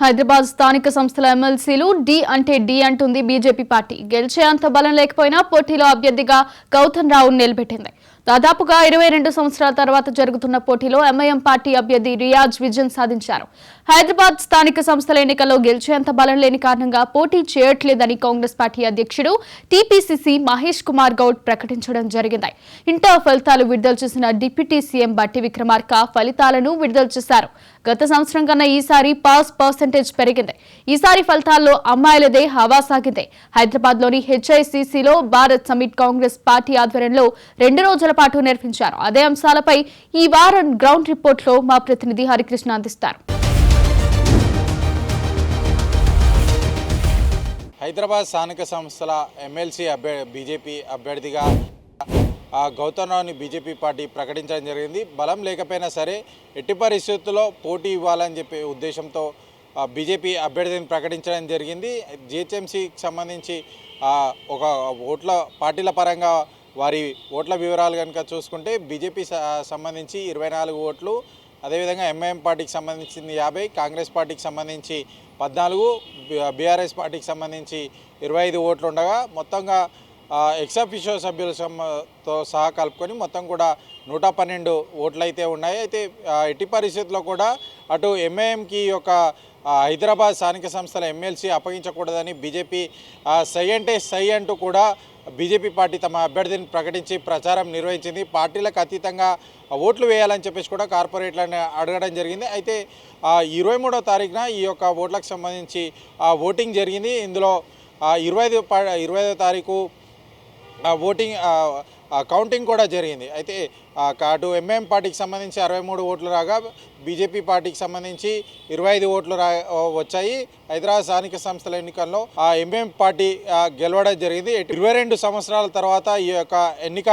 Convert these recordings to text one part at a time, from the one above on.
హైదరాబాద్ స్థానిక సంస్థల ఎమ్మెల్సీలు డి అంటే డి అంటుంది బీజేపీ పార్టీ. గెలిచే అంత బలం లేకపోయినా పోటీలో అభ్యర్థిగా గౌతమ్ రావును నిలబెట్టింది. దాదాపుగా 22 సంవత్సరాల తర్వాత జరుగుతున్న పోటీలో ఎంఐఎం పార్టీ అభ్యర్థి రియాజ్ విజయం సాధించారు. హైదరాబాద్ స్థానిక సంస్థల ఎన్నికల్లో గెలిచేంత బలం లేని కారణంగా పోటీ చేయట్లేదని కాంగ్రెస్ పార్టీ అధ్యక్షుడు టీపీసీసీ మహేష్ కుమార్ గౌడ్ ప్రకటించడం జరిగింది. ఇంటర్ ఫలితాలు విడుదల చేసిన డిప్యూటీ సీఎం బట్టి విక్రమార్క ఫలితాలను విడుదల చేశారు. గత సంవత్సరం కన్నా ఈసారి పాస్ పర్సెంటేజ్ పెరిగింది. ఈసారి ఫలితాల్లో అమ్మాయిలదే హవా సాగింది. హైదరాబాద్ లోని హెచ్ఐసిసిలో భారత్ సమిట్ కాంగ్రెస్ పార్టీ ఆధ్వర్యంలో 2 రోజుల పాటు నిర్వహించారు. అదే అంశాలపై ఈ వారం గ్రౌండ్ రిపోర్ట్ లో మా ప్రతినిధి హరికృష్ణ అందిస్తారు. హైదరాబాద్ స్థానిక సంస్థల ఎమ్మెల్సీ బీజేపీ అభ్యర్థిగా గౌతమ్ రావుని బీజేపీ పార్టీ ప్రకటించడం జరిగింది. బలం లేకపోయినా సరే ఎట్టి పరిస్థితుల్లో పోటీ ఇవ్వాలని చెప్పే ఉద్దేశంతో బీజేపీ అభ్యర్థిని ప్రకటించడం జరిగింది. జిహెచ్ఎంసీకి సంబంధించి ఒక పార్టీల పరంగా వారి ఓట్ల వివరాలు కనుక చూసుకుంటే బీజేపీ సంబంధించి 24 ఓట్లు, అదేవిధంగా ఎంఐఎం పార్టీకి సంబంధించింది 50, కాంగ్రెస్ పార్టీకి సంబంధించి 14, బీఆర్ఎస్ పార్టీకి సంబంధించి 25 ఓట్లు ఉండగా మొత్తంగా ఎక్సాఫిషియో సభ్యులతో సహా కలుపుకొని మొత్తం కూడా 112 ఓట్లు అయితే ఉన్నాయి. అయితే ఎట్టి పరిస్థితుల్లో కూడా అటు ఎంఐఎంకి ఒక హైదరాబాద్ స్థానిక సంస్థల ఎమ్మెల్సీ అప్పగించకూడదని బీజేపీ సై అంటే సై అంటూ కూడా బీజేపీ పార్టీ తమ అభ్యర్థిని ప్రకటించి ప్రచారం నిర్వహించింది. పార్టీలకు అతీతంగా ఓట్లు వేయాలని చెప్పేసి కూడా కార్పొరేట్లను అడగడం జరిగింది. అయితే 23వ తారీఖున ఈ యొక్క ఓట్లకు సంబంధించి ఓటింగ్ జరిగింది. ఇందులో 25వ తారీఖు ఓటింగ్ కౌంటింగ్ కూడా జరిగింది. అయితే అటు ఎంఐఎం పార్టీకి సంబంధించి 63 ఓట్లు రాగా బీజేపీ పార్టీకి సంబంధించి 25 ఓట్లు వచ్చాయి. హైదరాబాద్ స్థానిక సంస్థల ఎన్నికల్లో ఎంఐఎం పార్టీ గెలవడం జరిగింది. 22 సంవత్సరాల తర్వాత ఈ యొక్క ఎన్నిక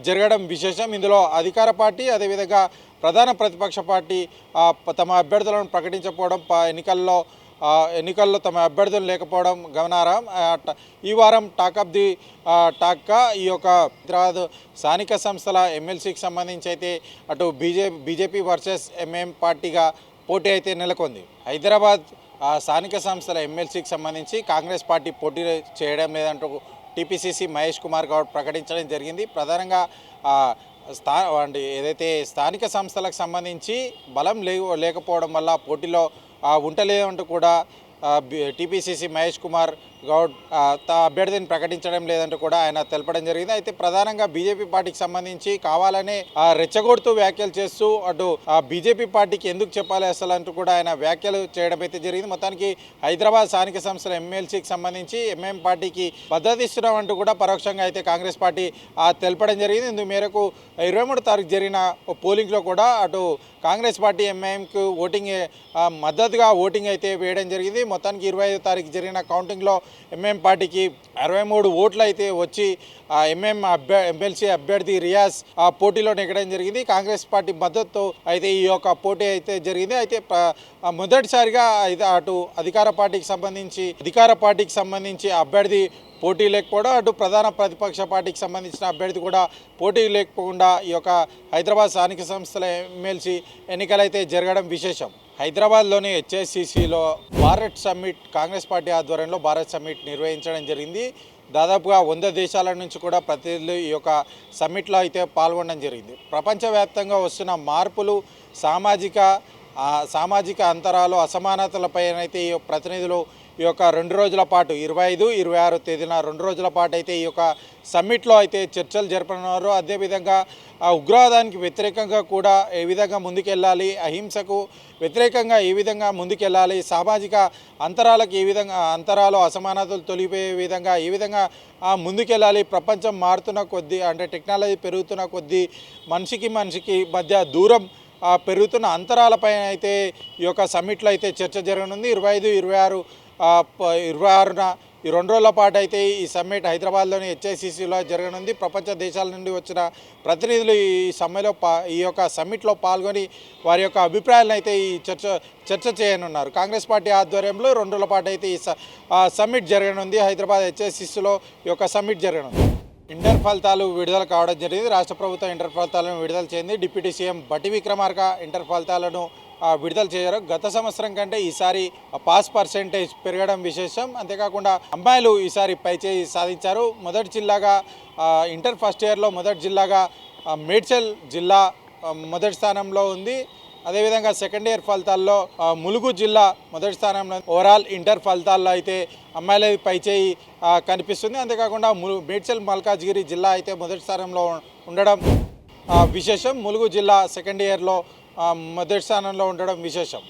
జరగడం విశేషం. ఇందులో అధికార పార్టీ అదేవిధంగా ప్రధాన ప్రతిపక్ష పార్టీ తమ అభ్యర్థులను ప్రకటించకపోవడం, ఎన్నికల్లో తమ అభ్యర్థులు లేకపోవడం గమనార్హం. ఈ వారం టాక్ ఆఫ్ ది టాక్గా ఈ యొక్క హైదరాబాద్ స్థానిక సంస్థల ఎమ్మెల్సీకి సంబంధించి అయితే అటు బీజేపీ వర్సెస్ ఎంఐఎం పార్టీగా పోటీ అయితే నెలకొంది. హైదరాబాద్ స్థానిక సంస్థల ఎమ్మెల్సీకి సంబంధించి కాంగ్రెస్ పార్టీ పోటీ చేయడం లేదంటూ టీపీసీసీ మహేష్ కుమార్ గౌడ్ ప్రకటించడం జరిగింది. ప్రధానంగా ఏదైతే స్థానిక సంస్థలకు సంబంధించి బలం లేకపోవడం వల్ల పోటీలో ఉండలేదంటూ కూడా టీపీసీసీ మహేష్ కుమార్ గౌడ్ అభ్యర్థిని ప్రకటించడం లేదంటూ కూడా ఆయన తెలపడం జరిగింది. అయితే ప్రధానంగా బీజేపీ పార్టీకి సంబంధించి కావాలనే రెచ్చగొడుతూ వ్యాఖ్యలు చేస్తూ అటు బీజేపీ పార్టీకి ఎందుకు చెప్పాలి అసలు అంటూ కూడా ఆయన వ్యాఖ్యలు చేయడం అయితే జరిగింది. మొత్తానికి హైదరాబాద్ స్థానిక సంస్థల ఎమ్మెల్సీకి సంబంధించి ఎంఐఎం పార్టీకి మద్దతు ఇస్తున్నామంటూ కూడా పరోక్షంగా అయితే కాంగ్రెస్ పార్టీ తెలపడం జరిగింది. ఇందుకు మేరకు 23వ తారీఖు జరిగిన పోలింగ్లో కూడా అటు కాంగ్రెస్ పార్టీ ఎంఐఎంకు మద్దతుగా ఓటింగ్ అయితే వేయడం జరిగింది. మొత్తానికి 25వ తారీఖు జరిగిన కౌంటింగ్లో ఎంఐఎం పార్టీకి 63 ఓట్లు అయితే వచ్చి ఎంఐఎం ఎమ్మెల్సీ అభ్యర్థి రియాజ్ పోటీలో నెగ్గడం జరిగింది. కాంగ్రెస్ పార్టీ మద్దతుతో అయితే ఈ యొక్క పోటీ అయితే జరిగింది. అయితే మొదటిసారిగా అటు అధికార పార్టీకి సంబంధించి అభ్యర్థి పోటీ లేకపోవడం, అటు ప్రధాన ప్రతిపక్ష పార్టీకి సంబంధించిన అభ్యర్థి కూడా పోటీ లేకపోకుండా ఈ యొక్క హైదరాబాద్ స్థానిక సంస్థల ఎమ్మెల్సీ ఎన్నికలైతే జరగడం విశేషం. హైదరాబాద్లోని హెచ్ఐసిసిలో భారత్ సమ్మిట్ కాంగ్రెస్ పార్టీ ఆధ్వర్యంలో భారత్ సమ్మిట్ నిర్వహించడం జరిగింది. దాదాపుగా 100 దేశాల నుంచి కూడా ప్రతినిధులు ఈ యొక్క సమ్మిట్లో అయితే పాల్గొనడం జరిగింది. ప్రపంచవ్యాప్తంగా వస్తున్న మార్పులు, సామాజిక అంతరాలు, అసమానతలపైనైతే ఈ ప్రతినిధులు ఈ యొక్క 2 రోజుల పాటు 25, 26 తేదీన 2 రోజుల పాటు అయితే ఈ యొక్క సమ్మిట్లో అయితే చర్చలు జరపనున్నారు. అదేవిధంగా ఉగ్రవాదానికి వ్యతిరేకంగా కూడా ఏ విధంగా ముందుకెళ్ళాలి, అహింసకు వ్యతిరేకంగా ఏ విధంగా ముందుకెళ్ళాలి, సామాజిక అంతరాలకు ఏ విధంగా అసమానతలు తొలిపోయే విధంగా ఏ విధంగా ముందుకెళ్ళాలి, ప్రపంచం మారుతున్న కొద్దీ అంటే టెక్నాలజీ పెరుగుతున్న కొద్దీ మనిషికి మధ్య దూరం పెరుగుతున్న అంతరాలపైన అయితే ఈ యొక్క సమ్మిట్లో అయితే చర్చ జరగనుంది. 25, 26న ఈ 2 రోజుల పాటు అయితే ఈ సమ్మిట్ హైదరాబాద్లోని హెచ్ఐసిసిలో జరగనుంది. ప్రపంచ దేశాల నుండి వచ్చిన ప్రతినిధులు ఈ యొక్క సమ్మిట్లో పాల్గొని వారి యొక్క అభిప్రాయాలను అయితే ఈ చర్చ చేయనున్నారు. కాంగ్రెస్ పార్టీ ఆధ్వర్యంలో 2 రోజుల పాటు అయితే ఈ సమ్మిట్ జరగనుంది. హైదరాబాద్ హెచ్ఐసిసిలో ఈ యొక్క సమ్మిట్ జరగనుంది. ఇంటర్ ఫలితాలు విడుదల కావడం జరిగింది. రాష్ట్ర ప్రభుత్వం ఇంటర్ ఫలితాలను విడుదల చేసింది. డిప్యూటీ సీఎం బట్టి విక్రమార్క ఇంటర్ ఫలితాలను విడుదల చేశారు. గత సంవత్సరం కంటే ఈసారి పాస్ పర్సెంటేజ్ పెరగడం విశేషం. అంతేకాకుండా అమ్మాయిలు ఈసారి పైచేయి సాధించారు. మొదటి జిల్లాగా ఇంటర్ ఫస్ట్ ఇయర్లో మొదటి జిల్లాగా మేడ్చల్ జిల్లా మొదటి స్థానంలో ఉంది. అదేవిధంగా సెకండ్ ఇయర్ ఫలితాల్లో ములుగు జిల్లా మొదటి స్థానంలో. ఓవరాల్ ఇంటర్ ఫలితాల్లో అయితే అమ్మాయిల పైచేయి కనిపిస్తుంది. అంతేకాకుండా మేడ్చల్ మల్కాజ్గిరి జిల్లా అయితే మొదటి స్థానంలో ఉండడం విశేషం. ములుగు జిల్లా సెకండ్ ఇయర్లో మొదటి స్థానంలో ఉండడం విశేషం.